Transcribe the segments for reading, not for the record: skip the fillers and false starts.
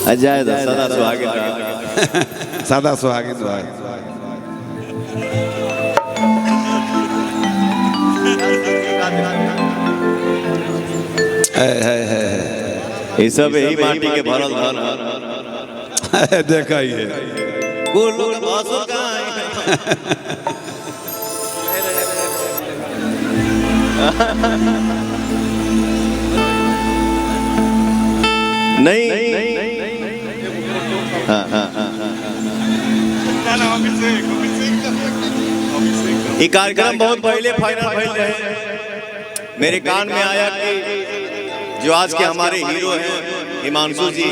अजय सदा सुहागिन सदा सुहागिन रहे। ये सब यही माटी के भरल धन देखा ही है। नहीं ये कार्यक्रम बहुत पहले फाइनल भइल रहे। मेरे कान में आया कि जो आज के हमारे हीरो हैं हिमांशु जी,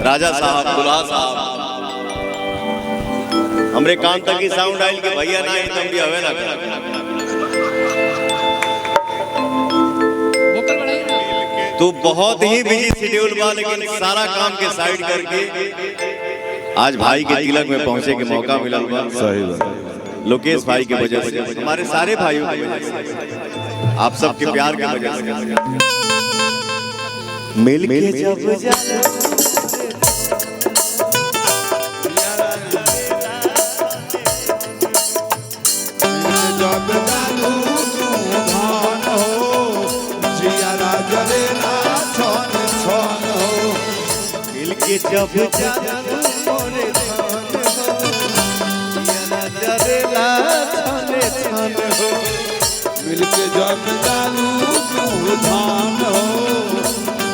राजा साहब, दुल्हा साहब, हमरे कान तक ही साउंड आयल कि भैया ना ही तुम भी हवे ना। तो बहुत ही बिजी शेड्यूल बा, लेकिन सारा काम के साइड करके आज भाई के तिलक में पहुंचे के मौका मिला। सही बात। लोकेश भाई की वजह से, हमारे सारे भाइयों की वजह से, आप सबके प्यार की वजह से मिल के जब मिलके जब डालू तू धान हो,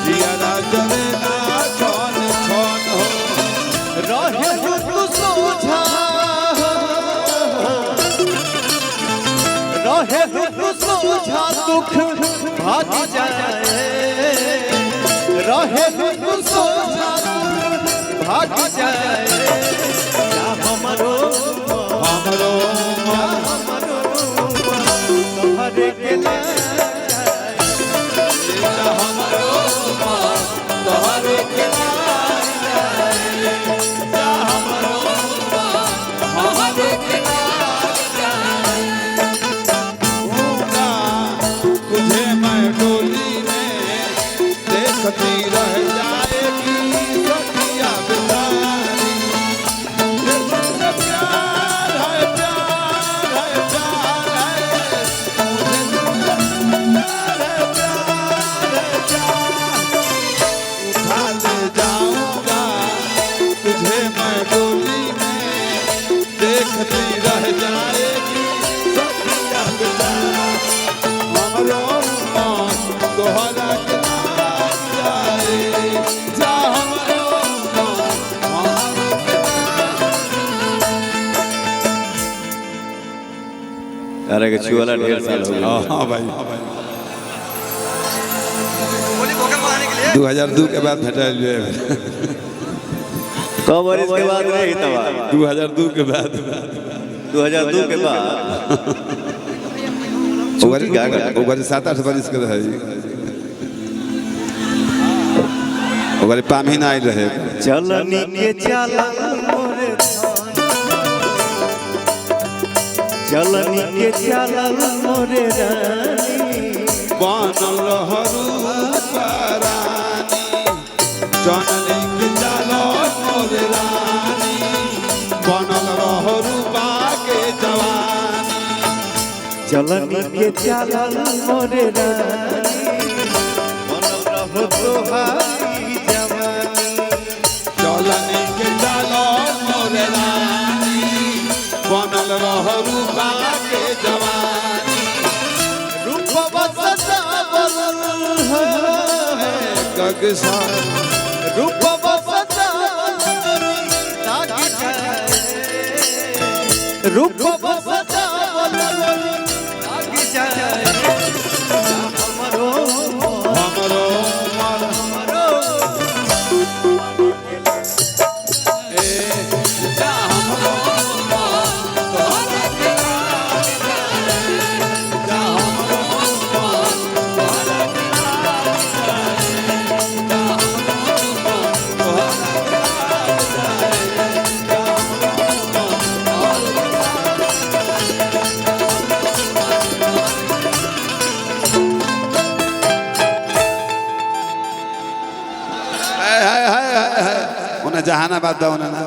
जियारा जरेला छन छन हो। रहे तू सोझा, रहे तू सोझा दुख भाग जाए, रहे तू सोझा भाग जाए। हमरो हमरो तोहरे के हमरो तोहरे के तुझे मैं डोली में देखती रह जाएगी सखिया बिचारी। प्यार है प्यार है प्यार है, उठा ले जाऊंगा तुझे मैं डोली में देखती रह जाएगी सखिया बिचारी। हमरो मन तोहरा के जाए जा, हमरो अरे के छुआला ढेर साल हो गया। हाँ भाई 2002 के बाद भेटल हुए। कब वर्ष के बाद रही तबा? 2002 के बाद 2002 के बाद ओकर 7-8 बरिस के रहे। ओकर पामी ना आइल रहे। चलनी के चलन मोरे चलनी के चलन मोरे रानी, बनल हरू रानी, चलनी के चलन मोरे रानी, बनल हरू बाके जवानी। चलनी के चलन मोरे रानी, बनल रहो तोहारी जवानी। चलनी के चलन मोरे रानी, बनल हरू बाके जवानी। रूपवा सजावल है कगसा रूपवा सजावल ताक जाए, रूपवा सजावल ताक जाए। हमरो हमरो मन हमरो ए जा हमरो मन तोहरे के जाए, जा हमरो मन तोहरे के जाए, जा हमरो मन तोहरे के जाए, जा हमरो मन तोहरे के जाए। उन्हें जहानाबाद दो उन्हें ना